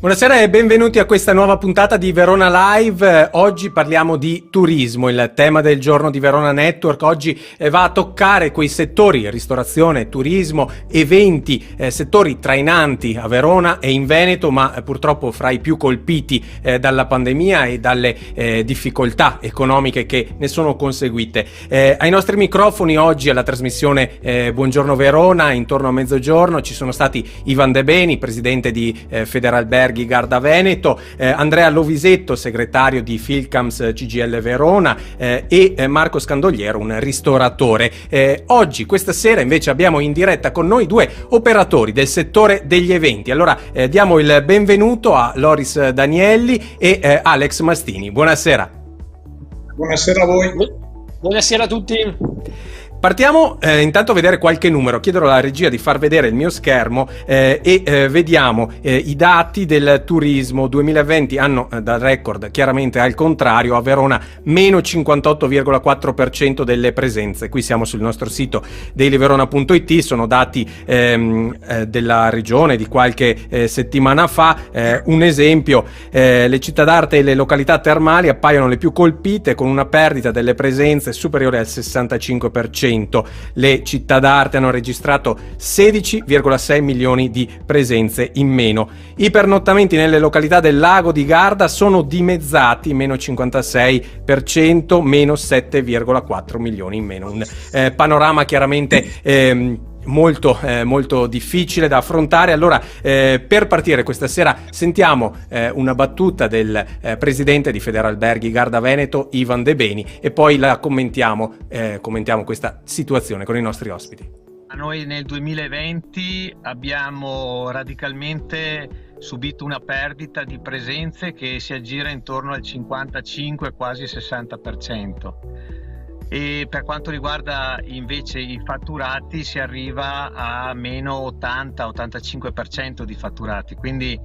Buonasera e benvenuti a questa nuova puntata di Verona Live. Oggi parliamo di turismo, il tema del giorno di Verona Network. Oggi va a toccare quei settori, ristorazione, turismo, eventi, settori trainanti a Verona e in Veneto, ma purtroppo fra i più colpiti dalla pandemia e dalle difficoltà economiche che ne sono conseguite. Ai nostri microfoni oggi alla trasmissione Buongiorno Verona, intorno a mezzogiorno, ci sono stati Ivan De Beni, presidente di Federalberghi Garda Veneto, Andrea Lovisetto, segretario di Filcams CGL Verona e Marco Scandogliero, un ristoratore. Oggi, questa sera, invece abbiamo in diretta con noi due operatori del settore degli eventi. Allora diamo il benvenuto a Loris Danielli e Alex Mastini. Buonasera. Buonasera a voi. Buonasera a tutti. Partiamo intanto a vedere qualche numero. Chiederò alla regia di far vedere il mio schermo e vediamo i dati del turismo 2020, anno da record chiaramente al contrario. A Verona meno 58,4% delle presenze. Qui siamo sul nostro sito dailyverona.it, sono dati della regione di qualche settimana fa. Un esempio, le città d'arte e le località termali appaiono le più colpite, con una perdita delle presenze superiore al 65%. Le città d'arte hanno registrato 16,6 milioni di presenze in meno. I pernottamenti nelle località del lago di Garda sono dimezzati, meno 56%, meno 7,4 milioni in meno. Un panorama chiaramente molto difficile da affrontare. Allora per partire questa sera sentiamo una battuta del presidente di Federalberghi Garda Veneto, Ivan De Beni, e poi la commentiamo questa situazione con i nostri ospiti. Noi nel 2020 abbiamo radicalmente subito una perdita di presenze che si aggira intorno al 55, quasi 60%. E per quanto riguarda invece i fatturati si arriva a meno 80-85% di fatturati, quindi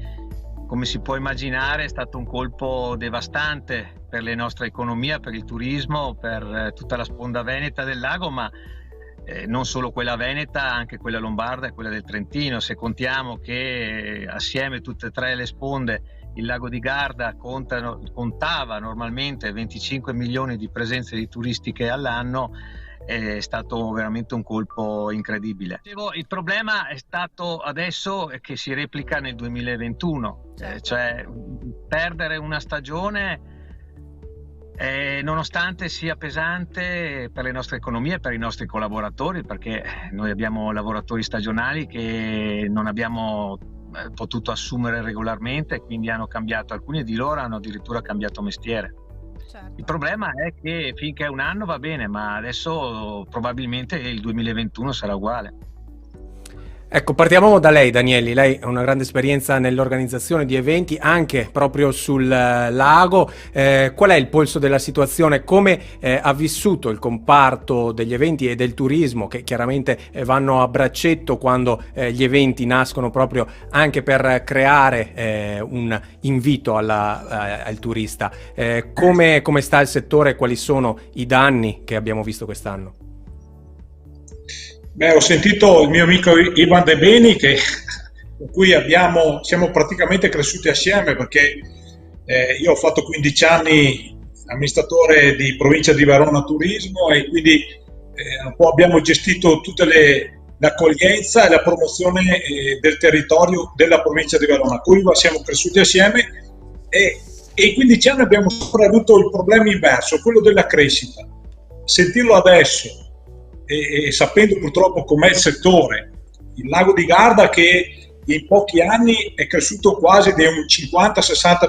come si può immaginare è stato un colpo devastante per la nostra economia, per il turismo, per tutta la sponda veneta del lago, ma non solo quella veneta, anche quella lombarda e quella del Trentino. Se contiamo che assieme tutte e tre le sponde il lago di Garda contava normalmente 25 milioni di presenze di turistiche all'anno, è stato veramente un colpo incredibile. Il problema è stato adesso che si replica nel 2021, cioè perdere una stagione nonostante sia pesante per le nostre economie e per i nostri collaboratori, perché noi abbiamo lavoratori stagionali che non abbiamo potuto assumere regolarmente, quindi hanno cambiato, alcuni di loro hanno addirittura cambiato mestiere. Certo. Il problema è che finché è un anno va bene, ma adesso probabilmente il 2021 sarà uguale. Ecco, partiamo da lei, Danielli. Lei ha una grande esperienza nell'organizzazione di eventi, anche proprio sul lago. Qual è il polso della situazione? Come ha vissuto il comparto degli eventi e del turismo, che chiaramente vanno a braccetto quando gli eventi nascono proprio anche per creare un invito al turista? Come sta il settore? Quali sono i danni che abbiamo visto quest'anno? Ho sentito il mio amico Ivan De Beni con cui siamo praticamente cresciuti assieme, perché io ho fatto 15 anni amministratore di provincia di Verona Turismo e quindi un po' abbiamo gestito tutte l'accoglienza e la promozione del territorio della provincia di Verona. Con Ivan siamo cresciuti assieme e in 15 anni abbiamo sempre avuto il problema inverso, quello della crescita. Sentirlo adesso e sapendo purtroppo com'è il settore, il lago di Garda che in pochi anni è cresciuto quasi di un 50-60%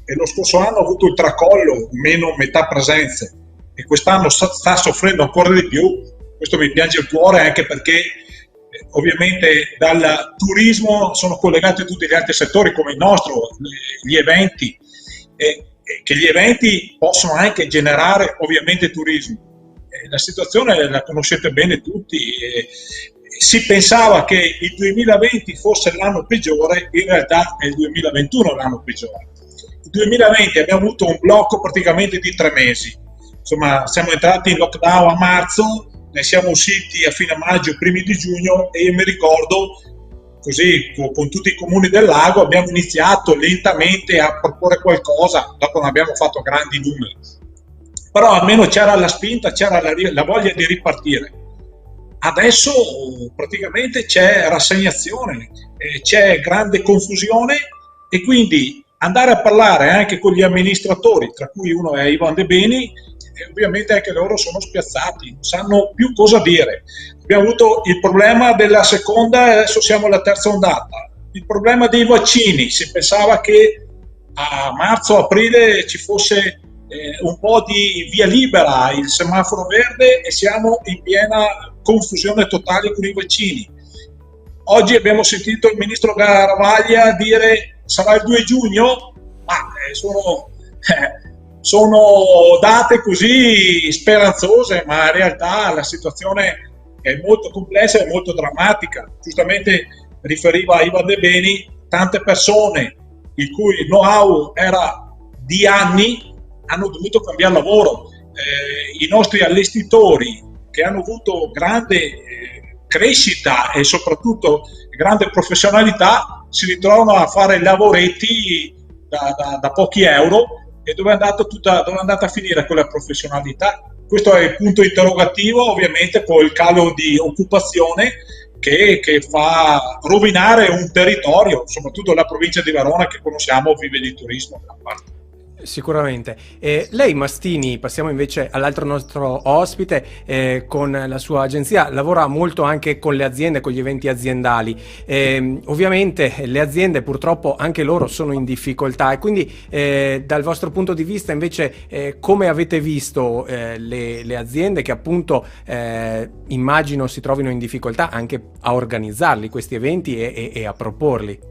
e lo scorso anno ha avuto il tracollo, meno metà presenze, e quest'anno sta soffrendo ancora di più. Questo mi piange il cuore, anche perché ovviamente dal turismo sono collegati tutti gli altri settori come il nostro, gli eventi, che gli eventi possono anche generare ovviamente turismo. La situazione la conoscete bene tutti. Si pensava che il 2020 fosse l'anno peggiore, in realtà è il 2021 l'anno peggiore. Il 2020 abbiamo avuto un blocco praticamente di 3 mesi. Insomma, siamo entrati in lockdown a marzo, ne siamo usciti a fine maggio, primi di giugno, e io mi ricordo così con tutti i comuni del lago abbiamo iniziato lentamente a proporre qualcosa, dopo non abbiamo fatto grandi numeri, però almeno c'era la spinta, c'era la voglia di ripartire. Adesso praticamente c'è rassegnazione, c'è grande confusione, e quindi andare a parlare anche con gli amministratori, tra cui uno è Ivan De Beni, e ovviamente anche loro sono spiazzati, non sanno più cosa dire. Abbiamo avuto il problema della seconda e adesso siamo alla terza ondata. Il problema dei vaccini, si pensava che a marzo-aprile ci fosse un po' di via libera, il semaforo verde, e siamo in piena confusione totale con i vaccini. Oggi abbiamo sentito il ministro Garavaglia dire sarà il 2 giugno, ma sono date così speranzose, ma in realtà la situazione è molto complessa e molto drammatica. Giustamente riferiva Ivan De Beni, tante persone il cui know-how era di anni hanno dovuto cambiare lavoro. I nostri allestitori, che hanno avuto grande crescita e soprattutto grande professionalità, si ritrovano a fare lavoretti da pochi euro. E dove è andata a finire quella professionalità? Questo è il punto interrogativo, ovviamente, poi il calo di occupazione che fa rovinare un territorio, soprattutto la provincia di Verona, che conosciamo, vive di turismo a parte. Sicuramente. Lei, Mastini, passiamo invece all'altro nostro ospite, con la sua agenzia, lavora molto anche con le aziende, con gli eventi aziendali. Ovviamente le aziende purtroppo anche loro sono in difficoltà, e quindi dal vostro punto di vista invece come avete visto le aziende che appunto immagino si trovino in difficoltà anche a organizzarli questi eventi e a proporli?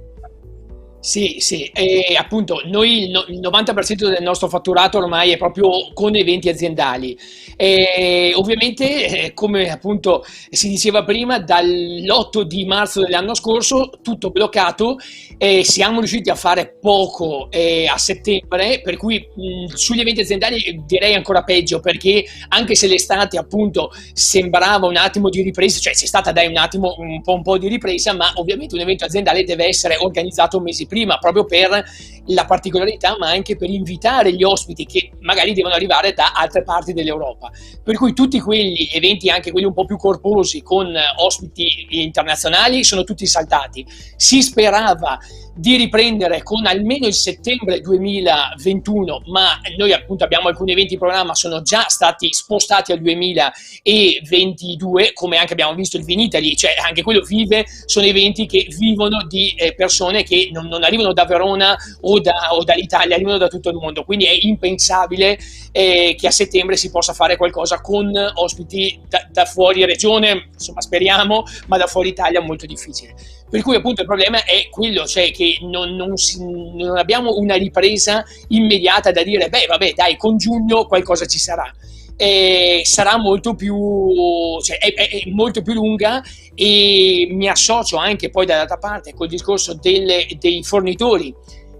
Sì, e appunto noi il 90% del nostro fatturato ormai è proprio con eventi aziendali. E ovviamente, come appunto si diceva prima, dall'8 di marzo dell'anno scorso tutto bloccato, e siamo riusciti a fare poco a settembre, per cui sugli eventi aziendali direi ancora peggio, perché anche se l'estate appunto sembrava un attimo di ripresa, cioè c'è stata un po' di ripresa, ma ovviamente un evento aziendale deve essere organizzato mesi prima, proprio per la particolarità, ma anche per invitare gli ospiti che magari devono arrivare da altre parti dell'Europa. Per cui tutti quegli eventi, anche quelli un po' più corposi, con ospiti internazionali, sono tutti saltati. Si sperava di riprendere con almeno il settembre 2021, ma noi appunto abbiamo alcuni eventi in programma, sono già stati spostati al 2022, come anche abbiamo visto il Vinitaly, cioè anche quello vive, sono eventi che vivono di persone che non arrivano da Verona o dall'Italia, arrivano da tutto il mondo, quindi è impensabile che a settembre si possa fare qualcosa con ospiti da fuori regione, insomma speriamo, ma da fuori Italia è molto difficile. Per cui appunto il problema è quello, cioè che non abbiamo una ripresa immediata da dire beh vabbè dai, con giugno qualcosa ci sarà. Sarà molto più, cioè è molto più lunga, e mi associo anche poi dall'altra parte col discorso dei fornitori.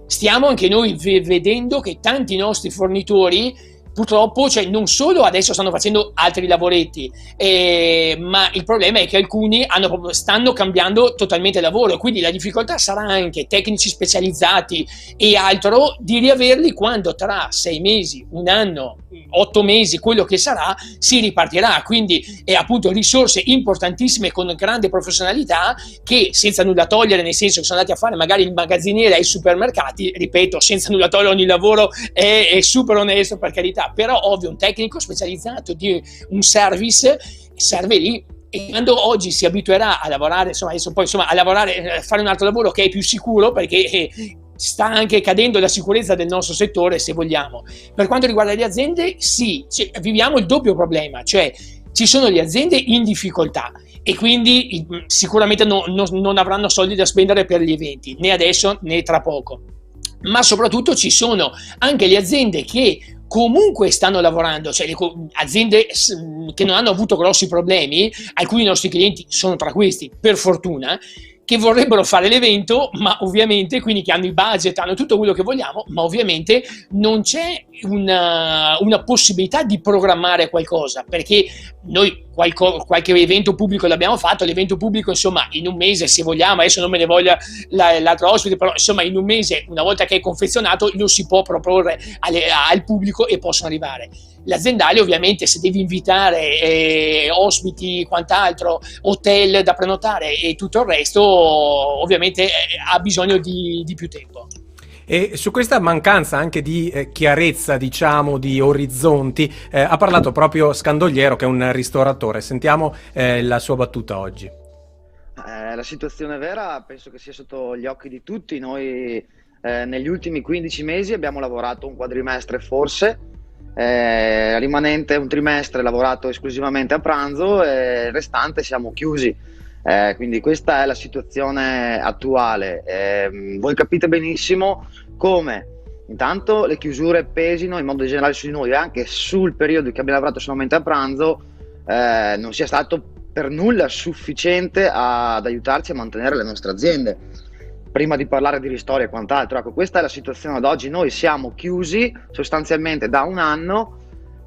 Stiamo anche noi vedendo che tanti nostri fornitori purtroppo, cioè, non solo adesso stanno facendo altri lavoretti, ma il problema è che alcuni stanno cambiando totalmente lavoro, quindi la difficoltà sarà anche tecnici specializzati e altro di riaverli quando tra 6 mesi, un anno, 8 mesi, quello che sarà, si ripartirà. Quindi è appunto risorse importantissime con grande professionalità che, senza nulla togliere, nel senso che sono andati a fare magari il magazziniere ai supermercati, ripeto, senza nulla togliere, ogni lavoro è super onesto, per carità, però ovvio un tecnico specializzato di un service serve lì. E quando oggi si abituerà a lavorare, a fare un altro lavoro che è più sicuro, perché sta anche cadendo la sicurezza del nostro settore, se vogliamo. Per quanto riguarda le aziende, sì, viviamo il doppio problema, cioè ci sono le aziende in difficoltà e quindi sicuramente non avranno soldi da spendere per gli eventi, né adesso né tra poco. Ma soprattutto ci sono anche le aziende che comunque stanno lavorando, cioè le aziende che non hanno avuto grossi problemi, alcuni nostri clienti sono tra questi, per fortuna, che vorrebbero fare l'evento, ma ovviamente, quindi che hanno i budget, hanno tutto quello che vogliamo, ma ovviamente non c'è una possibilità di programmare qualcosa, perché noi qualche evento pubblico l'abbiamo fatto. L'evento pubblico, insomma, in un mese, se vogliamo, adesso non me ne voglia l'altro ospite, però insomma in un mese, una volta che è confezionato, lo si può proporre al pubblico e possono arrivare. L'aziendale, ovviamente, se devi invitare ospiti, quant'altro, hotel da prenotare e tutto il resto, ovviamente ha bisogno di più tempo. E su questa mancanza anche di chiarezza, diciamo, di orizzonti, ha parlato proprio Scandogliero, che è un ristoratore. Sentiamo la sua battuta oggi. La situazione vera penso che sia sotto gli occhi di tutti. Noi negli ultimi 15 mesi abbiamo lavorato un quadrimestre forse, rimanente un trimestre lavorato esclusivamente a pranzo e il restante siamo chiusi. Quindi questa è la situazione attuale. Voi capite benissimo come intanto le chiusure pesino in modo generale su di noi, anche sul periodo che abbiamo lavorato solamente a pranzo, non sia stato per nulla sufficiente ad aiutarci a mantenere le nostre aziende, prima di parlare di ristori e quant'altro. Ecco, questa è la situazione ad oggi. Noi siamo chiusi sostanzialmente da un anno,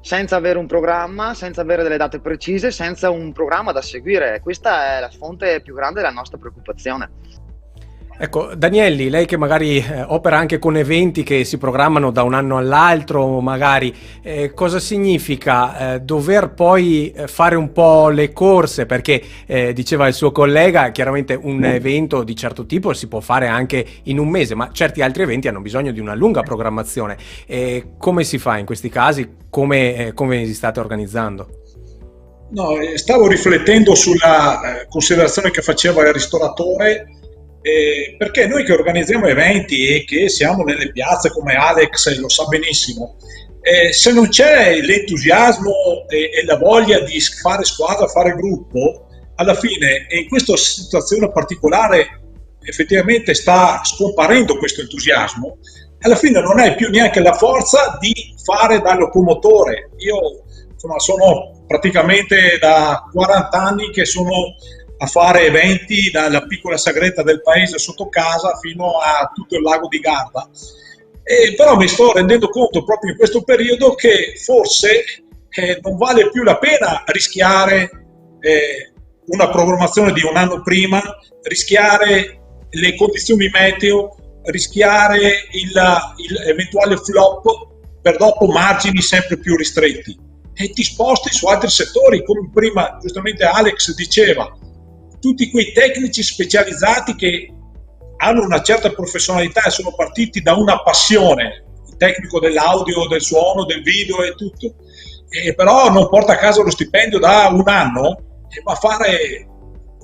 senza avere un programma, senza avere delle date precise, senza un programma da seguire. Questa è la fonte più grande della nostra preoccupazione. Ecco, Danielli, lei che magari opera anche con eventi che si programmano da un anno all'altro, magari, cosa significa dover poi fare un po' le corse? Perché diceva il suo collega, chiaramente un evento di certo tipo si può fare anche in un mese, ma certi altri eventi hanno bisogno di una lunga programmazione. Come si fa in questi casi? Come vi state organizzando? No, stavo riflettendo sulla considerazione che faceva il ristoratore. Perché noi che organizziamo eventi e che siamo nelle piazze, come Alex lo sa benissimo, se non c'è l'entusiasmo e la voglia di fare squadra, fare gruppo, alla fine, e in questa situazione particolare effettivamente sta scomparendo questo entusiasmo, alla fine non hai più neanche la forza di fare da locomotore. Io insomma sono praticamente da 40 anni che sono a fare eventi dalla piccola sagretta del paese sotto casa fino a tutto il lago di Garda. Però mi sto rendendo conto proprio in questo periodo che forse non vale più la pena rischiare una programmazione di un anno prima, rischiare le condizioni meteo, rischiare l'eventuale flop per dopo margini sempre più ristretti, e ti sposti su altri settori, come prima giustamente Alex diceva. Tutti quei tecnici specializzati che hanno una certa professionalità e sono partiti da una passione, il tecnico dell'audio, del suono, del video e tutto, però non porta a casa lo stipendio da un anno e va a fare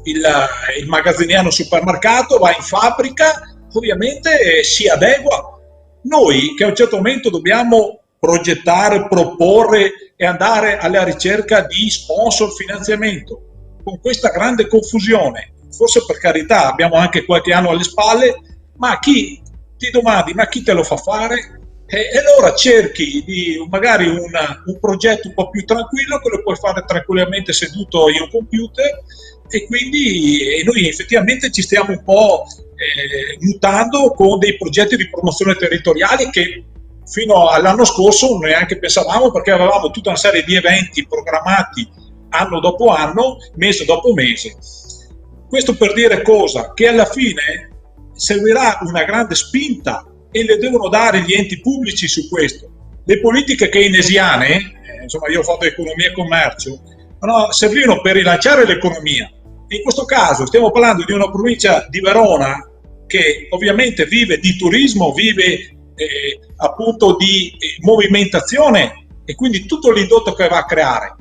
il magazziniano al supermercato, va in fabbrica, ovviamente si adegua. Noi che a un certo momento dobbiamo progettare, proporre e andare alla ricerca di sponsor, finanziamento, con questa grande confusione, forse per carità abbiamo anche qualche anno alle spalle, ma chi ti domandi, ma chi te lo fa fare? E allora cerchi magari un progetto un po' più tranquillo che lo puoi fare tranquillamente seduto in un computer, e quindi noi effettivamente ci stiamo un po' mutando con dei progetti di promozione territoriali che fino all'anno scorso neanche pensavamo, perché avevamo tutta una serie di eventi programmati anno dopo anno, mese dopo mese. Questo per dire cosa? Che alla fine servirà una grande spinta e le devono dare gli enti pubblici su questo. Le politiche keynesiane, insomma io ho fatto economia e commercio, no, servivano per rilanciare l'economia. E in questo caso stiamo parlando di una provincia di Verona che ovviamente vive di turismo, vive appunto di movimentazione, e quindi tutto l'indotto che va a creare.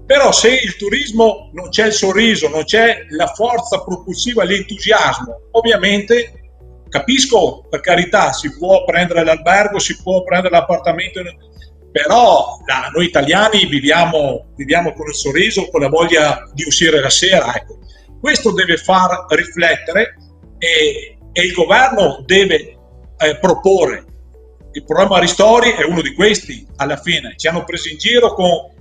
Però se il turismo non c'è il sorriso, non c'è la forza propulsiva, l'entusiasmo, ovviamente capisco, per carità, si può prendere l'albergo, si può prendere l'appartamento, però noi italiani viviamo con il sorriso, con la voglia di uscire la sera. Ecco. Questo deve far riflettere e il governo deve proporre. Il programma Ristori è uno di questi, alla fine. Ci hanno preso in giro con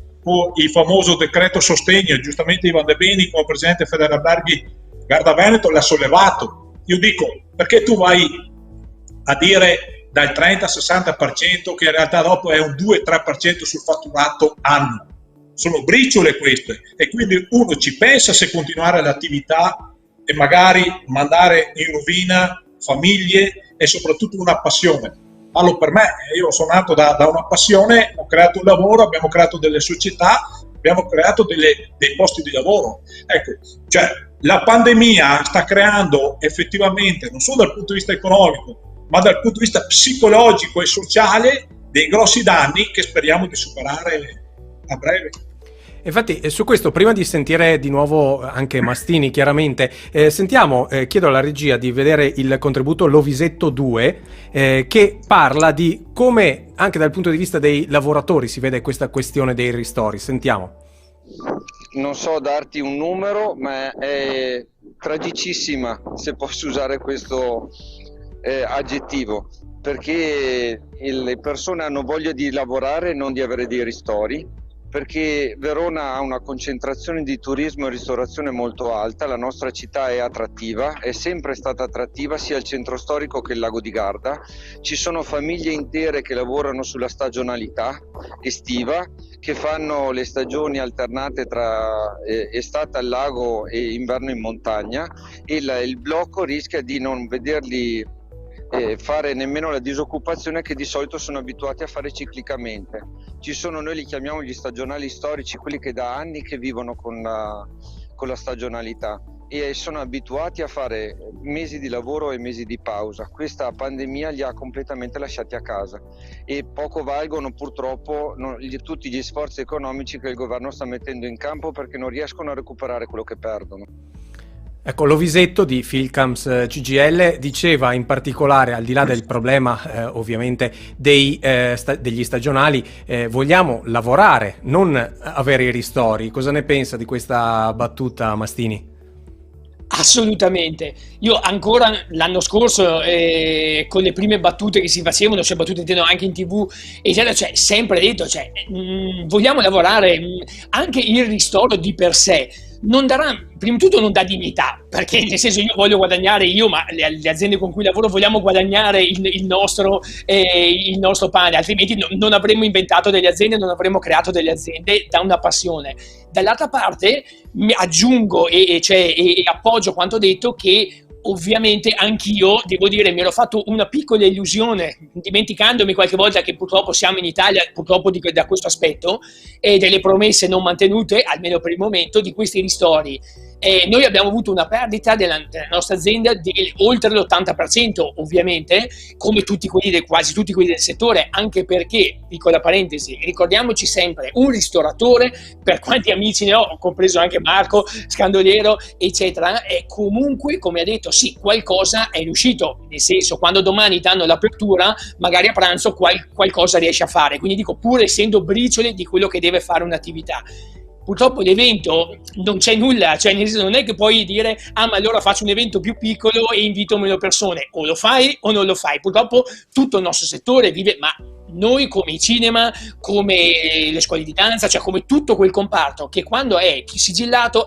il famoso decreto sostegno, giustamente Ivan De Beni come presidente Federalberghi Garda Veneto l'ha sollevato. Io dico, perché tu vai a dire dal 30-60% che in realtà dopo è un 2-3% sul fatturato anno? sono briciole queste, e quindi uno ci pensa se continuare l'attività e magari mandare in rovina famiglie e soprattutto una passione. Parlo per me, io sono nato da una passione, ho creato un lavoro, abbiamo creato delle società, abbiamo creato dei posti di lavoro. Ecco, cioè la pandemia sta creando effettivamente, non solo dal punto di vista economico, ma dal punto di vista psicologico e sociale, dei grossi danni che speriamo di superare a breve. Infatti, su questo, prima di sentire di nuovo anche Mastini, chiaramente, chiedo alla regia di vedere il contributo Lovisetto 2, che parla di come, anche dal punto di vista dei lavoratori, si vede questa questione dei ristori. Sentiamo. Non so darti un numero, ma è tragicissima, se posso usare questo aggettivo, perché le persone hanno voglia di lavorare e non di avere dei ristori, perché Verona ha una concentrazione di turismo e ristorazione molto alta, la nostra città è attrattiva, è sempre stata attrattiva sia il centro storico che il lago di Garda, ci sono famiglie intere che lavorano sulla stagionalità estiva, che fanno le stagioni alternate tra estate al lago e inverno in montagna, e il blocco rischia di non vederli fare nemmeno la disoccupazione che di solito sono abituati a fare ciclicamente. Ci sono, noi li chiamiamo gli stagionali storici, quelli che da anni che vivono con la stagionalità e sono abituati a fare mesi di lavoro e mesi di pausa. Questa pandemia li ha completamente lasciati a casa e poco valgono purtroppo tutti gli sforzi economici che il governo sta mettendo in campo, perché non riescono a recuperare quello che perdono. Ecco, Lovisetto di Philcams CGIL diceva in particolare, al di là del problema ovviamente degli stagionali, vogliamo lavorare, non avere i ristori. Cosa ne pensa di questa battuta, Mastini? Assolutamente. Io ancora l'anno scorso con le prime battute che si facevano, cioè battute intendo anche in TV, eccetera, cioè sempre detto, cioè, vogliamo lavorare, anche il ristoro di per sé non darà, prima di tutto non dà dignità, perché nel senso io voglio guadagnare ma le aziende con cui lavoro vogliamo guadagnare il nostro pane, altrimenti non avremmo inventato delle aziende, non avremmo creato delle aziende da una passione. Dall'altra parte aggiungo e appoggio quanto detto, che ovviamente anch'io, devo dire, mi ero fatto una piccola illusione, dimenticandomi qualche volta che purtroppo siamo in Italia, purtroppo da questo aspetto, e delle promesse non mantenute, almeno per il momento, di questi ristori. Noi abbiamo avuto una perdita della nostra azienda di oltre l'80%, ovviamente, come quasi tutti quelli del settore, anche perché, piccola parentesi, ricordiamoci sempre, un ristoratore, per quanti amici ne ho, compreso anche Marco Scandoliero, eccetera, è comunque, come ha detto, sì, qualcosa è riuscito, nel senso, quando domani danno l'apertura, magari a pranzo qualcosa riesce a fare, quindi dico, pur essendo briciole di quello che deve fare un'attività. Purtroppo l'evento non c'è nulla, cioè nel senso non è che puoi dire ma allora faccio un evento più piccolo e invito meno persone, o lo fai o non lo fai. Purtroppo tutto il nostro settore vive, ma noi come i cinema, come le scuole di danza, cioè come tutto quel comparto che quando è sigillato,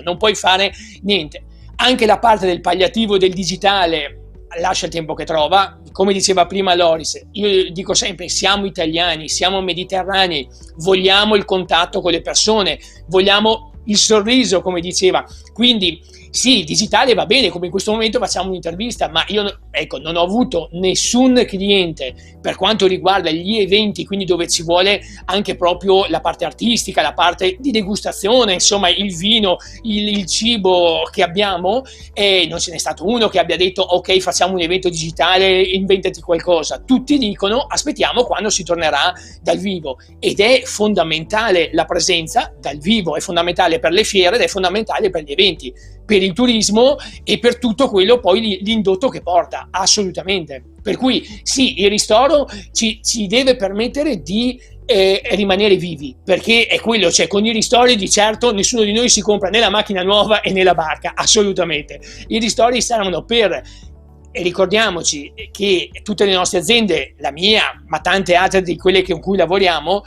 non puoi fare niente. Anche la parte del palliativo, del digitale, lascia il tempo che trova. Come diceva prima Loris, io dico sempre, siamo italiani, siamo mediterranei, vogliamo il contatto con le persone, vogliamo il sorriso, come diceva, quindi sì, digitale va bene, come in questo momento facciamo un'intervista, ma io non ho avuto nessun cliente per quanto riguarda gli eventi, quindi dove ci vuole anche proprio la parte artistica, la parte di degustazione, insomma il vino, il cibo che abbiamo, e non ce n'è stato uno che abbia detto ok, facciamo un evento digitale, inventati qualcosa. Tutti dicono aspettiamo quando si tornerà dal vivo, ed è fondamentale la presenza dal vivo, è fondamentale per le fiere ed è fondamentale per gli eventi, per il turismo e per tutto quello poi l'indotto che porta, assolutamente. Per cui sì, il ristoro ci deve permettere di rimanere vivi, perché è quello, cioè con i ristori di certo nessuno di noi si compra né la macchina nuova e né la barca, assolutamente. I ristori saranno e ricordiamoci che tutte le nostre aziende, la mia, ma tante altre di quelle con cui lavoriamo,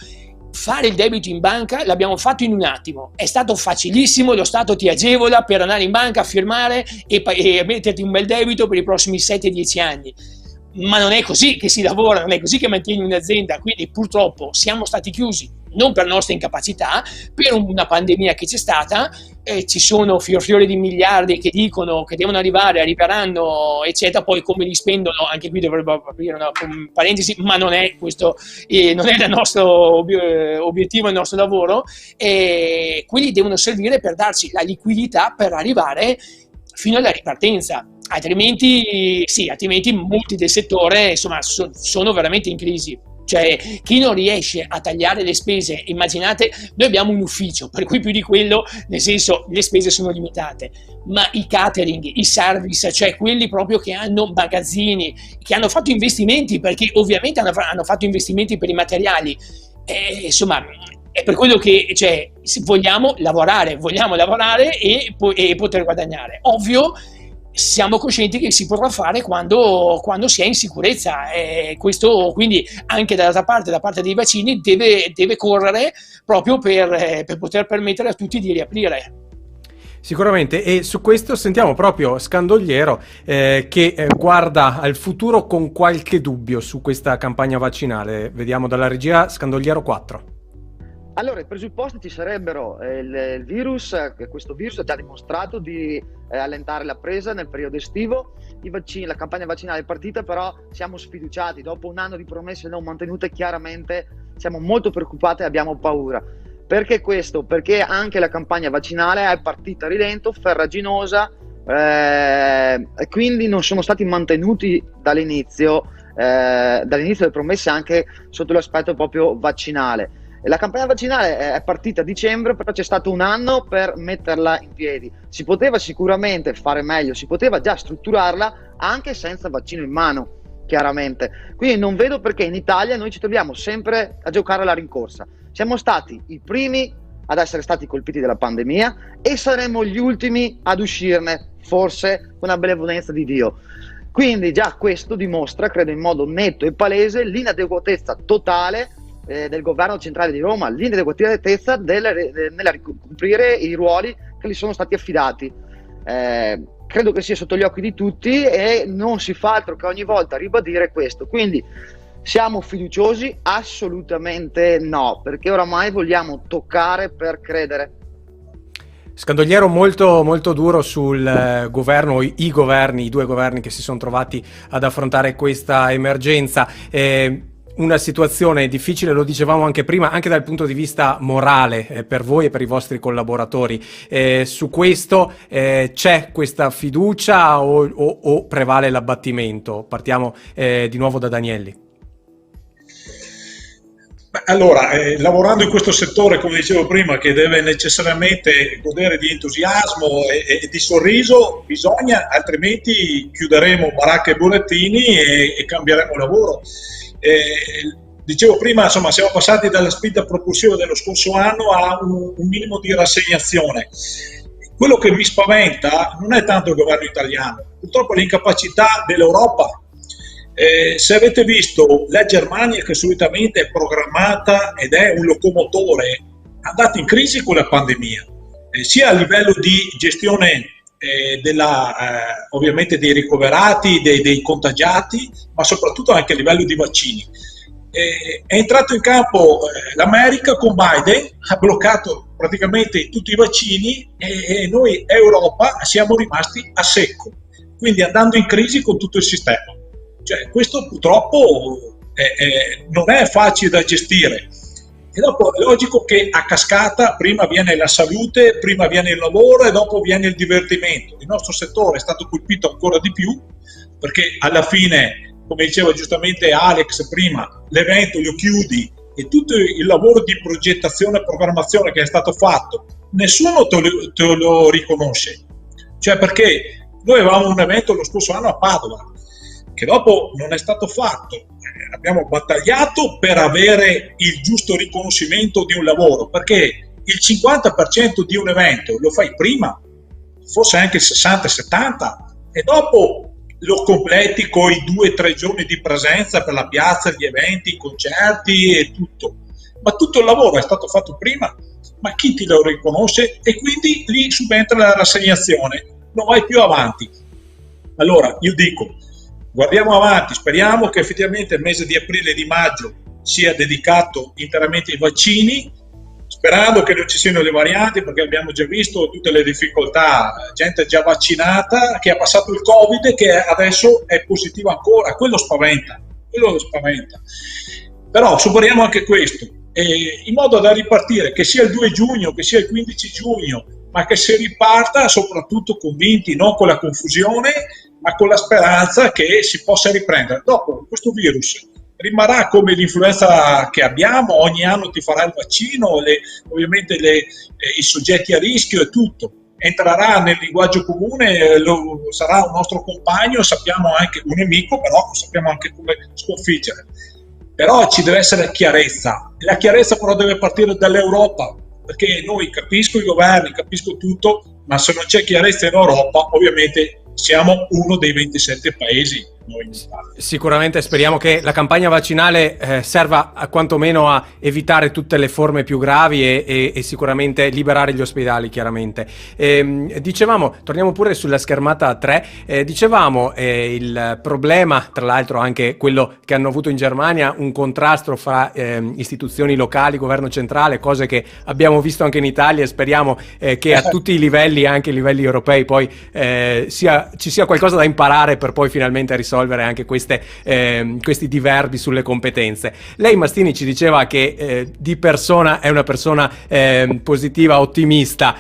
fare il debito in banca l'abbiamo fatto in un attimo, è stato facilissimo, lo Stato ti agevola per andare in banca a firmare e metterti un bel debito per i prossimi 7-10 anni, ma non è così che si lavora, non è così che mantieni un'azienda, quindi purtroppo siamo stati chiusi non per nostra incapacità, per una pandemia che c'è stata. Ci sono fiori di miliardi che dicono che devono arriveranno, eccetera. Poi come li spendono, anche qui dovrebbe aprire una parentesi, ma non è questo, non è il nostro obiettivo, il nostro lavoro. Quelli devono servire per darci la liquidità per arrivare fino alla ripartenza. Altrimenti molti del settore, insomma, sono veramente in crisi. Cioè, chi non riesce a tagliare le spese, immaginate, noi abbiamo un ufficio, per cui più di quello, nel senso, le spese sono limitate, ma i catering, i service, cioè quelli proprio che hanno magazzini, che hanno fatto investimenti, perché ovviamente hanno fatto investimenti per i materiali, insomma, è per quello che, cioè, vogliamo lavorare e poter guadagnare. Ovvio, siamo coscienti che si potrà fare quando si è in sicurezza, questo quindi anche da parte dei vaccini deve correre proprio per poter permettere a tutti di riaprire. Sicuramente, e su questo sentiamo proprio Scandogliero che guarda al futuro con qualche dubbio su questa campagna vaccinale. Vediamo dalla regia Scandogliero 4. Allora, i presupposti ci sarebbero, il virus, questo virus ha già dimostrato di allentare la presa nel periodo estivo, i vaccini, la campagna vaccinale è partita, però siamo sfiduciati, dopo un anno di promesse non mantenute chiaramente siamo molto preoccupati e abbiamo paura. Perché questo? Perché anche la campagna vaccinale è partita a rilento, farraginosa, e quindi non sono stati mantenuti dall'inizio delle promesse anche sotto l'aspetto proprio vaccinale. La campagna vaccinale è partita a dicembre, però c'è stato un anno per metterla in piedi. Si poteva sicuramente fare meglio, si poteva già strutturarla anche senza vaccino in mano, chiaramente. Quindi non vedo perché in Italia noi ci troviamo sempre a giocare alla rincorsa. Siamo stati i primi ad essere stati colpiti dalla pandemia e saremo gli ultimi ad uscirne, forse con la benevolenza di Dio. Quindi già questo dimostra, credo in modo netto e palese, l'inadeguatezza totale del governo centrale di Roma, l'inadeguatezza nella ricoprire i ruoli che gli sono stati affidati. Credo che sia sotto gli occhi di tutti e non si fa altro che ogni volta ribadire questo. Quindi siamo fiduciosi? Assolutamente no, perché oramai vogliamo toccare per credere. Scandogliero molto, molto duro sul governo, i due governi che si sono trovati ad affrontare questa emergenza. Una situazione difficile, lo dicevamo anche prima, anche dal punto di vista morale per voi e per i vostri collaboratori. Su questo c'è questa fiducia o prevale l'abbattimento? Partiamo di nuovo da Danielli. Allora, lavorando in questo settore, come dicevo prima, che deve necessariamente godere di entusiasmo e di sorriso, bisogna, altrimenti chiuderemo baracche e burattini e cambieremo lavoro. Dicevo prima, insomma, siamo passati dalla spinta propulsiva dello scorso anno a un minimo di rassegnazione. Quello che mi spaventa non è tanto il governo italiano, purtroppo l'incapacità dell'Europa. Se avete visto, la Germania, che solitamente è programmata ed è un locomotore, è andata in crisi con la pandemia, sia a livello di gestione ovviamente dei ricoverati, dei contagiati, ma soprattutto anche a livello di vaccini. È entrato in campo l'America con Biden, ha bloccato praticamente tutti i vaccini e noi Europa siamo rimasti a secco, quindi andando in crisi con tutto il sistema. Cioè, questo purtroppo non è facile da gestire. E dopo è logico che a cascata prima viene la salute, prima viene il lavoro e dopo viene il divertimento. Il nostro settore è stato colpito ancora di più perché alla fine, come diceva giustamente Alex prima, l'evento lo chiudi e tutto il lavoro di progettazione e programmazione che è stato fatto, nessuno te lo riconosce. Cioè, perché noi avevamo un evento lo scorso anno a Padova, che dopo non è stato fatto. Abbiamo battagliato per avere il giusto riconoscimento di un lavoro, perché il 50% di un evento lo fai prima, forse anche il 60-70%, e dopo lo completi con i 2-3 giorni di presenza per la piazza, gli eventi, i concerti e tutto. Ma tutto il lavoro è stato fatto prima, ma chi ti lo riconosce? E quindi lì subentra la rassegnazione, non vai più avanti. Allora io dico, guardiamo avanti, speriamo che effettivamente il mese di aprile e di maggio sia dedicato interamente ai vaccini, sperando che non ci siano le varianti, perché abbiamo già visto tutte le difficoltà, gente già vaccinata che ha passato il Covid e che adesso è positiva ancora, quello spaventa. Però superiamo anche questo, in modo da ripartire, che sia il 2 giugno, che sia il 15 giugno, ma che si riparta soprattutto convinti, non con la confusione, ma con la speranza che si possa riprendere. Dopo questo virus rimarrà come l'influenza che abbiamo, ogni anno ti farà il vaccino, ovviamente i soggetti a rischio e tutto. Entrerà nel linguaggio comune, sarà un nostro compagno, sappiamo anche un nemico, però sappiamo anche come sconfiggere. Però ci deve essere chiarezza, la chiarezza però deve partire dall'Europa, perché noi capisco i governi, capisco tutto, ma se non c'è chiarezza in Europa, ovviamente siamo uno dei 27 paesi. Sicuramente speriamo che la campagna vaccinale serva quantomeno a evitare tutte le forme più gravi e sicuramente liberare gli ospedali, chiaramente. Dicevamo, torniamo pure sulla schermata 3, dicevamo il problema, tra l'altro anche quello che hanno avuto in Germania, un contrasto fra istituzioni locali, governo centrale, cose che abbiamo visto anche in Italia, e speriamo che a tutti i livelli, anche i livelli europei, poi ci sia qualcosa da imparare per poi finalmente risolvere anche questi diverbi sulle competenze. Lei, Mastini, ci diceva che di persona è una persona positiva, ottimista.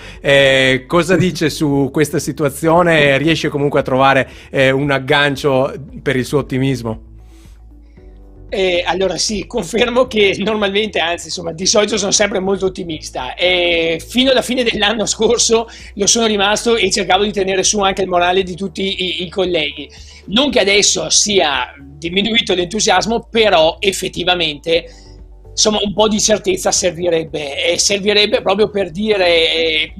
Cosa dice su questa situazione? Riesce comunque a trovare un aggancio per il suo ottimismo? Allora sì, confermo che normalmente, anzi insomma di solito sono sempre molto ottimista, fino alla fine dell'anno scorso lo sono rimasto e cercavo di tenere su anche il morale di tutti i colleghi. Non che adesso sia diminuito l'entusiasmo, però effettivamente insomma un po' di certezza servirebbe proprio per dire...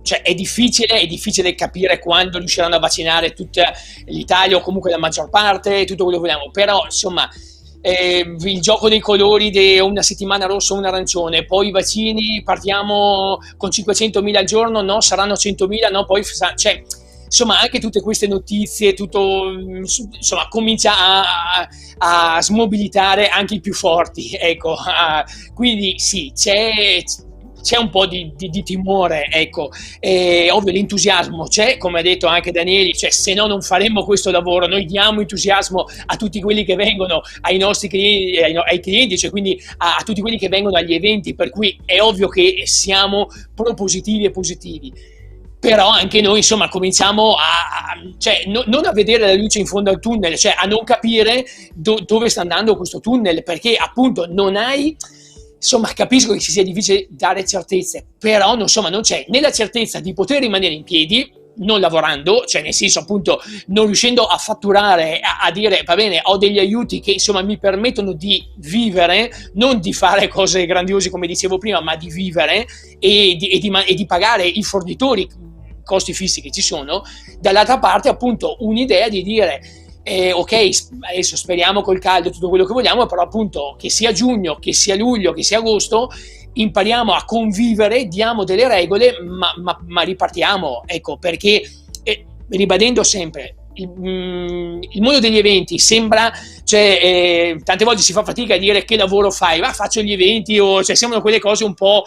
Cioè è difficile capire quando riusciranno a vaccinare tutta l'Italia o comunque la maggior parte, tutto quello che vogliamo, però insomma il gioco dei colori, una settimana rosso, un arancione, poi i vaccini, partiamo con 500.000 al giorno, no, saranno 100.000, no, poi cioè, insomma anche tutte queste notizie, tutto insomma comincia a smobilitare anche i più forti, ecco, quindi sì, c'è un po' di timore, ecco, ovvio l'entusiasmo c'è, come ha detto anche Danieli, cioè se no non faremmo questo lavoro, noi diamo entusiasmo a tutti quelli che vengono, ai nostri clienti, ai clienti, cioè quindi a tutti quelli che vengono agli eventi, per cui è ovvio che siamo propositivi e positivi. Però anche noi insomma cominciamo cioè, non a vedere la luce in fondo al tunnel, cioè a non capire dove sta andando questo tunnel, perché appunto non hai... Insomma, capisco che ci sia difficile dare certezze, però insomma, non c'è né la certezza di poter rimanere in piedi, non lavorando, cioè nel senso appunto non riuscendo a fatturare, a dire va bene, ho degli aiuti che insomma mi permettono di vivere, non di fare cose grandiose come dicevo prima, ma di vivere e di pagare i fornitori, costi fissi che ci sono. Dall'altra parte appunto un'idea di dire ok, adesso speriamo col caldo tutto quello che vogliamo, però appunto che sia giugno, che sia luglio, che sia agosto, impariamo a convivere, diamo delle regole, ma ripartiamo, ecco, perché ribadendo sempre il mondo degli eventi sembra, cioè tante volte si fa fatica a dire che lavoro fai, ma faccio gli eventi, o cioè sembrano quelle cose un po'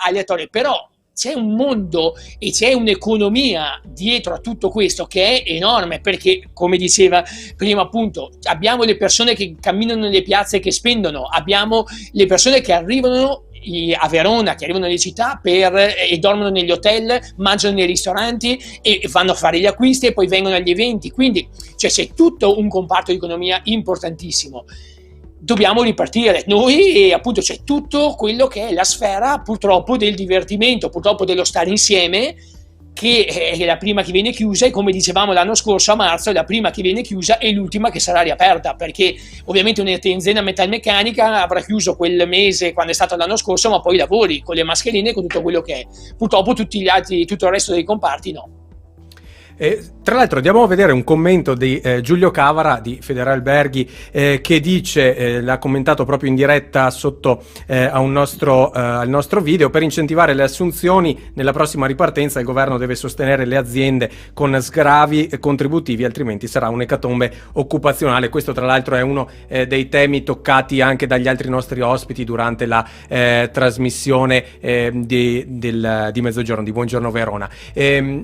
aleatorie, però c'è un mondo e c'è un'economia dietro a tutto questo che è enorme, perché come diceva prima appunto abbiamo le persone che camminano nelle piazze e che spendono, abbiamo le persone che arrivano a Verona, che arrivano nelle città e dormono negli hotel, mangiano nei ristoranti e vanno a fare gli acquisti e poi vengono agli eventi, quindi cioè, c'è tutto un comparto di economia importantissimo. Dobbiamo ripartire noi e appunto c'è tutto quello che è la sfera purtroppo del divertimento, purtroppo dello stare insieme, che è la prima che viene chiusa, e come dicevamo l'anno scorso a marzo è la prima che viene chiusa e l'ultima che sarà riaperta, perché ovviamente un'azienda metalmeccanica avrà chiuso quel mese quando è stato l'anno scorso, ma poi lavori con le mascherine e con tutto quello che è. Purtroppo tutto il resto dei comparti no. Tra l'altro andiamo a vedere un commento di Giulio Cavara di Federalberghi che dice, l'ha commentato proprio in diretta sotto al nostro video: per incentivare le assunzioni nella prossima ripartenza il governo deve sostenere le aziende con sgravi contributivi, altrimenti sarà un'ecatombe occupazionale. Questo tra l'altro è uno dei temi toccati anche dagli altri nostri ospiti durante la trasmissione di Mezzogiorno, di Buongiorno Verona.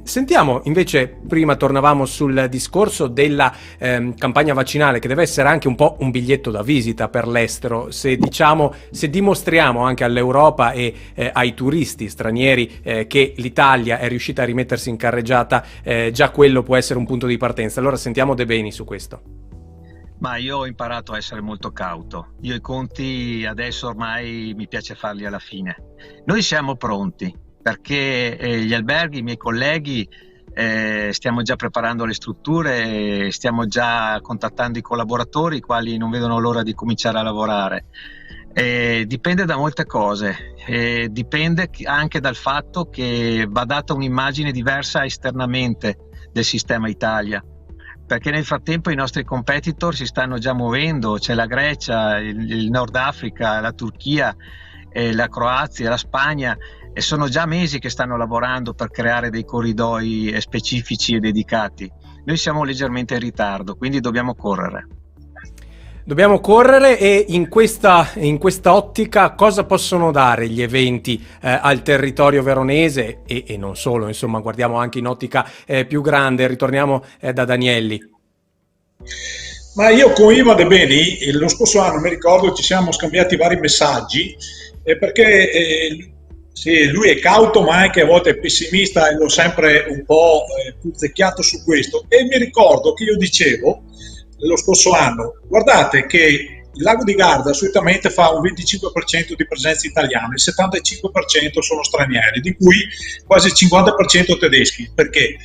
Sentiamo invece, prima tornavamo sul discorso della campagna vaccinale, che deve essere anche un po' un biglietto da visita per l'estero. Se dimostriamo anche all'Europa e ai turisti stranieri che l'Italia è riuscita a rimettersi in carreggiata, già quello può essere un punto di partenza. Allora sentiamo De Beni su questo. Ma io ho imparato a essere molto cauto. Io i conti adesso ormai mi piace farli alla fine. Noi siamo pronti, perché gli alberghi, i miei colleghi, stiamo già preparando le strutture, stiamo già contattando i collaboratori, i quali non vedono l'ora di cominciare a lavorare. Dipende da molte cose, dipende anche dal fatto che va data un'immagine diversa esternamente del sistema Italia, perché nel frattempo i nostri competitor si stanno già muovendo. C'è la Grecia, il Nord Africa, la Turchia, la Croazia, la Spagna, e sono già mesi che stanno lavorando per creare dei corridoi specifici e dedicati. Noi siamo leggermente in ritardo, quindi dobbiamo correre. E in questa ottica cosa possono dare gli eventi al territorio veronese e non solo, insomma, guardiamo anche in ottica più grande. Ritorniamo da Danielli. Ma io con Ivan De Beni lo scorso anno, mi ricordo, ci siamo scambiati vari messaggi perché sì, lui è cauto ma anche a volte è pessimista, e l'ho sempre un po' punzecchiato su questo, e mi ricordo che io dicevo lo scorso anno: guardate che il Lago di Garda solitamente fa un 25% di presenza italiana, il 75% sono stranieri, di cui quasi il 50% tedeschi, perché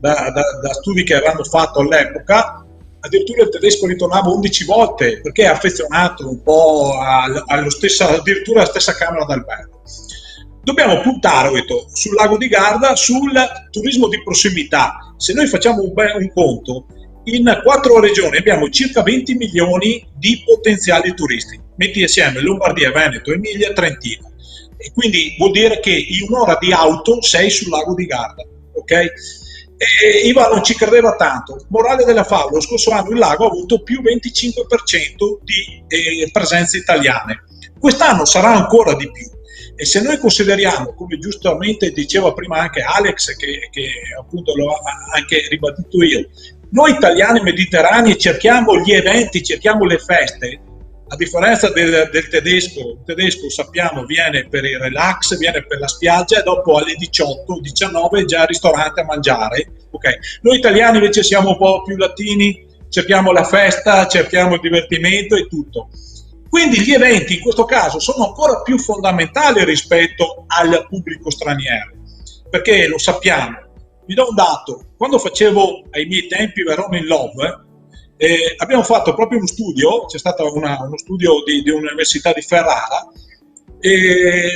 da studi che avevano fatto all'epoca addirittura il tedesco ritornava 11 volte perché è affezionato un po' addirittura alla stessa camera d'albergo. Dobbiamo puntare, ho detto, sul Lago di Garda, sul turismo di prossimità. Se noi facciamo un conto, in 4 regioni abbiamo circa 20 milioni di potenziali turisti, metti assieme Lombardia, Veneto, Emilia, Trentino, e quindi vuol dire che in un'ora di auto sei sul Lago di Garda, ok? E Ivan non ci credeva tanto. Morale della favola: lo scorso anno il lago ha avuto più 25% di presenze italiane, quest'anno sarà ancora di più. E se noi consideriamo, come giustamente diceva prima anche Alex, che appunto l'ho anche ribadito io, noi italiani mediterranei cerchiamo gli eventi, cerchiamo le feste, a differenza del tedesco. Il tedesco, sappiamo, viene per il relax, viene per la spiaggia, e dopo alle 18-19 è già al ristorante a mangiare. Okay. Noi italiani invece siamo un po' più latini, cerchiamo la festa, cerchiamo il divertimento e tutto. Quindi gli eventi in questo caso sono ancora più fondamentali rispetto al pubblico straniero, perché lo sappiamo. Vi do un dato: quando facevo ai miei tempi Verona in Love, abbiamo fatto proprio uno studio, c'è stato uno studio di un'università di Ferrara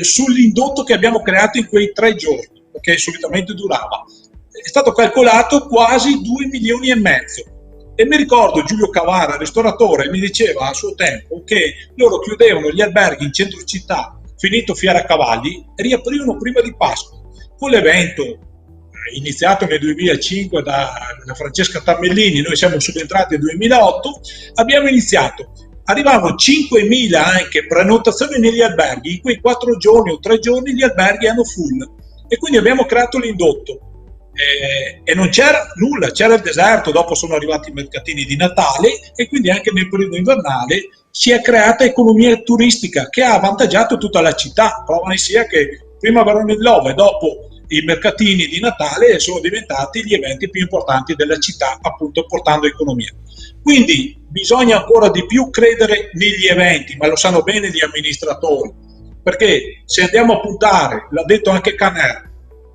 sull'indotto che abbiamo creato in quei 3 giorni, perché solitamente durava. È stato calcolato quasi 2 milioni e mezzo. E mi ricordo Giulio Cavara, ristoratore, mi diceva a suo tempo che loro chiudevano gli alberghi in centro città, finito Fiera Cavalli, e riaprivano prima di Pasqua. Con l'evento iniziato nel 2005 da Francesca Tammellini, noi siamo subentrati nel 2008, abbiamo iniziato. Arrivavano 5.000 anche prenotazioni negli alberghi, in quei 4 giorni o 3 giorni gli alberghi erano full, e quindi abbiamo creato l'indotto. E non c'era nulla, c'era il deserto. Dopo sono arrivati i mercatini di Natale, e quindi anche nel periodo invernale si è creata economia turistica che ha avvantaggiato tutta la città. Prova ne sia che prima Verona in Love e dopo i mercatini di Natale sono diventati gli eventi più importanti della città, appunto portando economia. Quindi bisogna ancora di più credere negli eventi, ma lo sanno bene gli amministratori, perché se andiamo a puntare, l'ha detto anche Caner,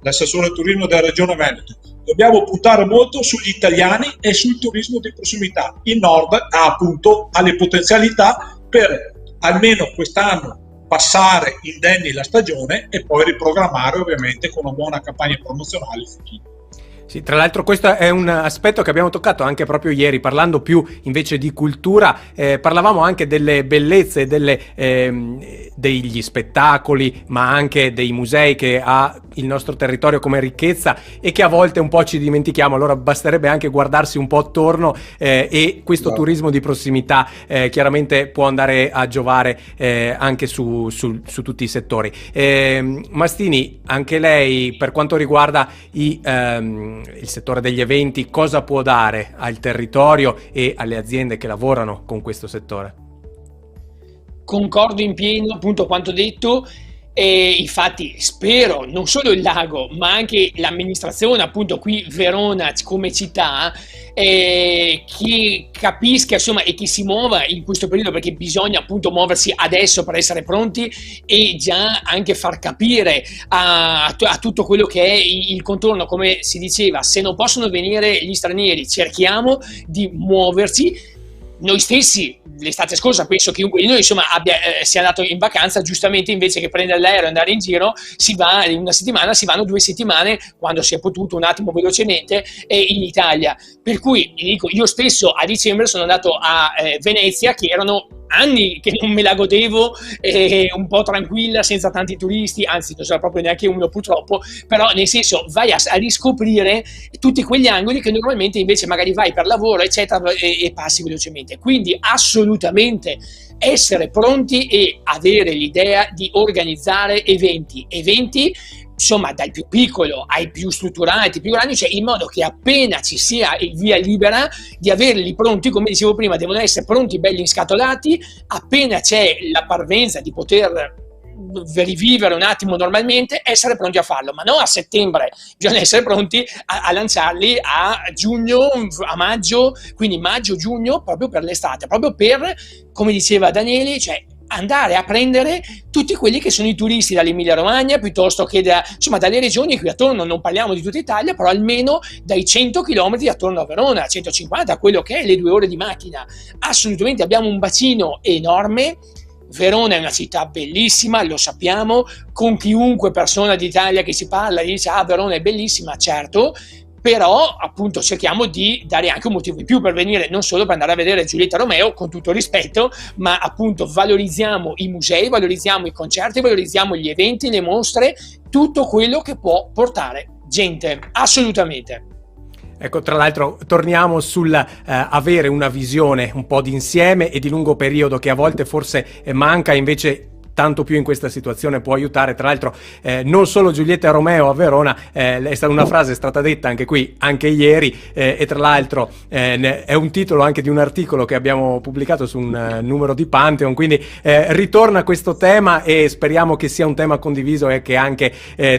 l'assessore turismo della regione Veneto, dobbiamo puntare molto sugli italiani e sul turismo di prossimità. Il Nord ha le potenzialità per almeno quest'anno passare indenni la stagione e poi riprogrammare ovviamente con una buona campagna promozionale futura. Sì, tra l'altro questo è un aspetto che abbiamo toccato anche proprio ieri, parlando più invece di cultura, parlavamo anche delle bellezze, degli spettacoli, ma anche dei musei che ha il nostro territorio come ricchezza e che a volte un po' ci dimentichiamo. Allora basterebbe anche guardarsi un po' attorno, e questo turismo di prossimità chiaramente può andare a giovare anche su tutti i settori. Mastini, anche lei per quanto riguarda il settore degli eventi, cosa può dare al territorio e alle aziende che lavorano con questo settore? Concordo in pieno appunto quanto detto, e infatti spero non solo il lago ma anche l'amministrazione appunto qui Verona come città che capisca insomma e che si muova in questo periodo, perché bisogna appunto muoversi adesso per essere pronti e già anche far capire a tutto quello che è il contorno, come si diceva, se non possono venire gli stranieri cerchiamo di muoverci. Noi stessi l'estate scorsa penso che chiunque di noi insomma sia andato in vacanza, giustamente invece che prendere l'aereo e andare in giro si va in una settimana, si vanno 2 settimane quando si è potuto un attimo velocemente in Italia, per cui dico, io stesso a dicembre sono andato a Venezia, che erano anni che non me la godevo un po' tranquilla senza tanti turisti, anzi non c'era proprio neanche uno purtroppo, però nel senso vai a riscoprire tutti quegli angoli che normalmente invece magari vai per lavoro eccetera e passi velocemente, quindi assolutamente essere pronti e avere l'idea di organizzare eventi insomma dal più piccolo ai più strutturati, più grandi, cioè in modo che appena ci sia il via libera di averli pronti, come dicevo prima, devono essere pronti, belli inscatolati, appena c'è la parvenza di poter rivivere un attimo normalmente, essere pronti a farlo, ma non a settembre, bisogna essere pronti a lanciarli a giugno, a maggio, quindi maggio-giugno, proprio per l'estate, proprio per, come diceva Daniele, cioè andare a prendere tutti quelli che sono i turisti dall'Emilia Romagna piuttosto che insomma dalle regioni qui attorno, non parliamo di tutta Italia, però almeno dai 100 km attorno a Verona, 150, quello che è le 2 ore di macchina. Assolutamente abbiamo un bacino enorme. Verona è una città bellissima, lo sappiamo, con chiunque persona d'Italia che si parla dice Verona è bellissima, certo, però appunto cerchiamo di dare anche un motivo in più per venire, non solo per andare a vedere Giulietta Romeo, con tutto il rispetto, ma appunto valorizziamo i musei, valorizziamo i concerti, valorizziamo gli eventi, le mostre, tutto quello che può portare gente, assolutamente. Ecco, tra l'altro torniamo sul avere una visione un po' d'insieme e di lungo periodo, che a volte forse manca, invece tanto più in questa situazione può aiutare. Tra l'altro non solo Giulietta Romeo a Verona, è stata una frase è stata detta anche qui, anche ieri, e tra l'altro è un titolo anche di un articolo che abbiamo pubblicato su un numero di Pantheon, quindi ritorna questo tema e speriamo che sia un tema condiviso e che anche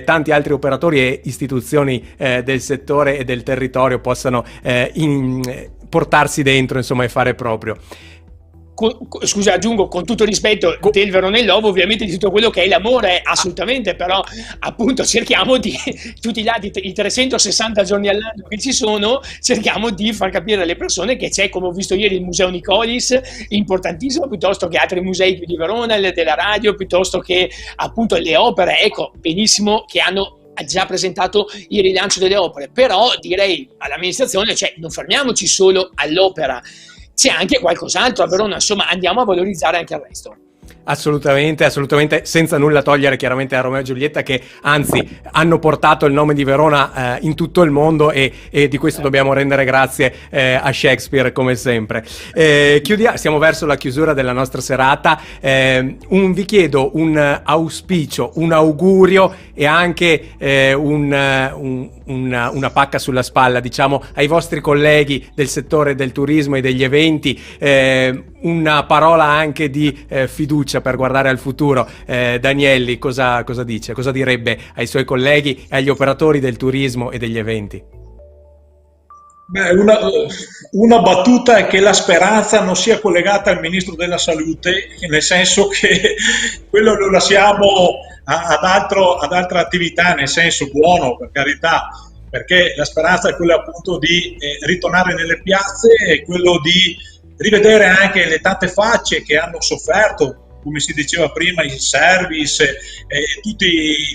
tanti altri operatori e istituzioni del settore e del territorio possano portarsi dentro, insomma, e fare proprio. Scusa, aggiungo, con tutto il rispetto del Veronellovo, ovviamente di tutto quello che è l'amore, assolutamente, però appunto cerchiamo di tutti i lati, i 360 giorni all'anno che ci sono, cerchiamo di far capire alle persone che c'è, come ho visto ieri, il Museo Nicolis, importantissimo, piuttosto che altri musei qui di Verona, della radio, piuttosto che appunto le opere, ecco, benissimo, che hanno già presentato il rilancio delle opere, però direi all'amministrazione, cioè non fermiamoci solo all'opera, c'è anche qualcos'altro a Verona, insomma andiamo a valorizzare anche il resto. Assolutamente, assolutamente, senza nulla togliere chiaramente a Romeo e Giulietta, che anzi hanno portato il nome di Verona in tutto il mondo, e di questo dobbiamo rendere grazie a Shakespeare come sempre. Siamo verso la chiusura della nostra serata. Vi chiedo un auspicio, un augurio e anche una pacca sulla spalla, diciamo, ai vostri colleghi del settore del turismo e degli eventi, una parola anche di fiducia per guardare al futuro. Danielli cosa dice? Cosa direbbe ai suoi colleghi e agli operatori del turismo e degli eventi? Beh, una battuta è che la speranza non sia collegata al Ministro della Salute, nel senso che quello lo lasciamo ad altre attività, nel senso buono, per carità, perché la speranza è quella appunto di ritornare nelle piazze, e quello di rivedere anche le tante facce che hanno sofferto, come si diceva prima, il service, tutti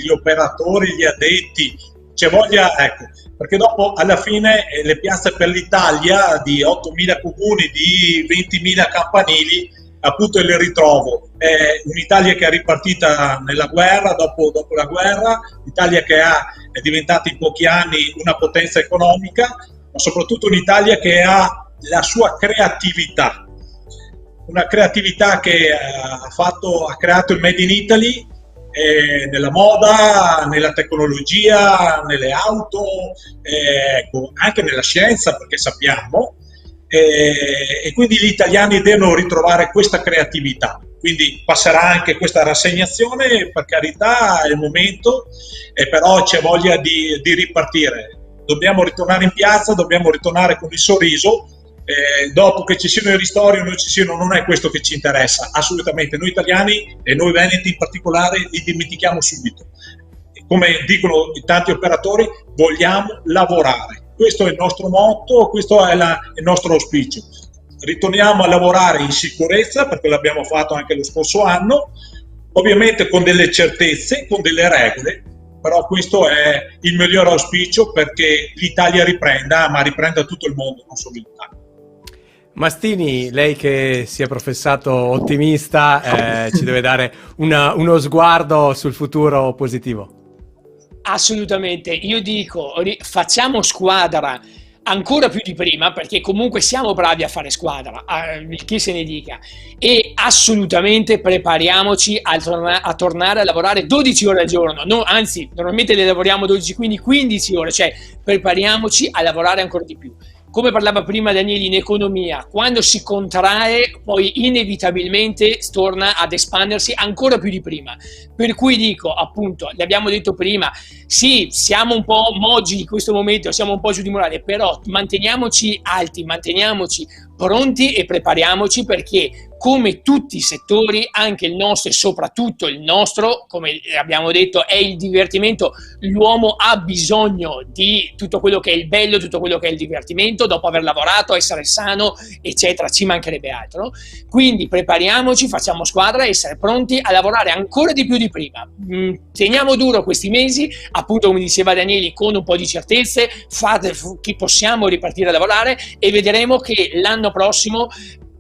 gli operatori, gli addetti. C'è voglia, ecco, perché dopo alla fine le piazze per l'Italia di 8.000 comuni, di 20.000 campanili, appunto il ritrovo. È un'Italia che è ripartita nella guerra, dopo la guerra, l'Italia che è diventata in pochi anni una potenza economica, ma soprattutto un'Italia che ha la sua creatività, una creatività che ha creato il Made in Italy, nella moda, nella tecnologia, nelle auto, anche nella scienza, perché sappiamo, e quindi gli italiani devono ritrovare questa creatività. Quindi passerà anche questa rassegnazione, per carità è il momento, però c'è voglia di ripartire. Dobbiamo ritornare in piazza, dobbiamo ritornare con il sorriso. Dopo che ci siano i ristori o non ci siano, non è questo che ci interessa assolutamente. Noi italiani e noi veneti in particolare li dimentichiamo subito. Come dicono i tanti operatori, vogliamo lavorare. Questo è il nostro motto, questo è il nostro auspicio. Ritorniamo a lavorare in sicurezza, perché l'abbiamo fatto anche lo scorso anno, ovviamente con delle certezze, con delle regole, però questo è il miglior auspicio perché l'Italia riprenda, ma riprenda tutto il mondo, non solo l'Italia. Mastini, lei che si è professato ottimista, ci deve dare uno sguardo sul futuro positivo. Assolutamente, io dico facciamo squadra ancora più di prima, perché comunque siamo bravi a fare squadra, chi se ne dica, e assolutamente prepariamoci a tornare a lavorare 12 ore al giorno, no, anzi normalmente le lavoriamo 12, quindi 15 ore, cioè prepariamoci a lavorare ancora di più. Come parlava prima Daniele, in economia, quando si contrae poi inevitabilmente torna ad espandersi ancora più di prima. Per cui dico, appunto, l'abbiamo detto prima, sì, siamo un po' moggi in questo momento, siamo un po' giù di morale, però manteniamoci alti, manteniamoci pronti e prepariamoci, perché come tutti i settori, anche il nostro e soprattutto il nostro, come abbiamo detto, è il divertimento. L'uomo ha bisogno di tutto quello che è il bello, tutto quello che è il divertimento, dopo aver lavorato, essere sano, eccetera, ci mancherebbe altro. No? Quindi prepariamoci, facciamo squadra, essere pronti a lavorare ancora di più di prima. Teniamo duro questi mesi, appunto come diceva Daniele, con un po' di certezze, fate che possiamo ripartire a lavorare e vedremo che l'anno prossimo,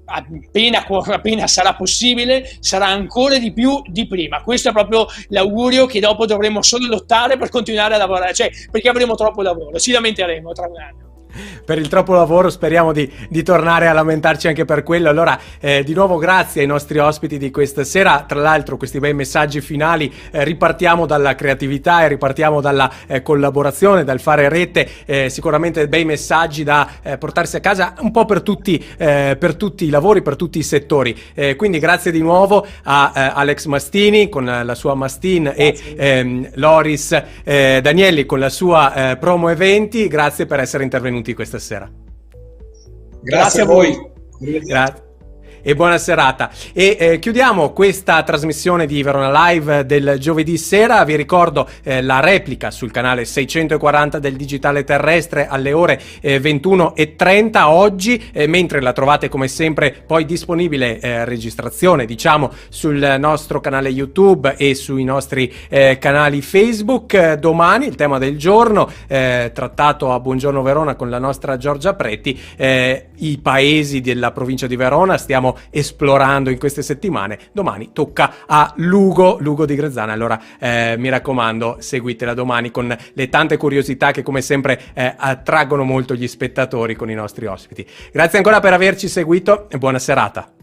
appena sarà possibile, sarà ancora di più di prima. Questo è proprio l'augurio, che dopo dovremo solo lottare per continuare a lavorare, cioè perché avremo troppo lavoro, ci lamenteremo tra un anno. Per il troppo lavoro speriamo di tornare a lamentarci anche per quello. Allora di nuovo grazie ai nostri ospiti di questa sera, tra l'altro questi bei messaggi finali, ripartiamo dalla creatività e ripartiamo dalla collaborazione, dal fare rete, sicuramente bei messaggi da portarsi a casa un po' per tutti i lavori, per tutti i settori, quindi grazie di nuovo a Alex Mastini con la sua Mastin e Loris Danielli con la sua Promo Eventi. Grazie per essere intervenuti questa sera. Grazie a voi. Grazie. E buona serata. E chiudiamo questa trasmissione di Verona Live del giovedì sera. Vi ricordo la replica sul canale 640 del Digitale Terrestre alle ore 21:30 oggi, mentre la trovate come sempre poi disponibile registrazione, diciamo, sul nostro canale YouTube e sui nostri canali Facebook. Domani il tema del giorno, trattato a Buongiorno Verona con la nostra Giorgia Pretti, i paesi della provincia di Verona. Stiamo esplorando in queste settimane. Domani tocca a Lugo di Grezzana, allora mi raccomando, seguitela domani con le tante curiosità che come sempre attraggono molto gli spettatori con i nostri ospiti. Grazie ancora per averci seguito e buona serata.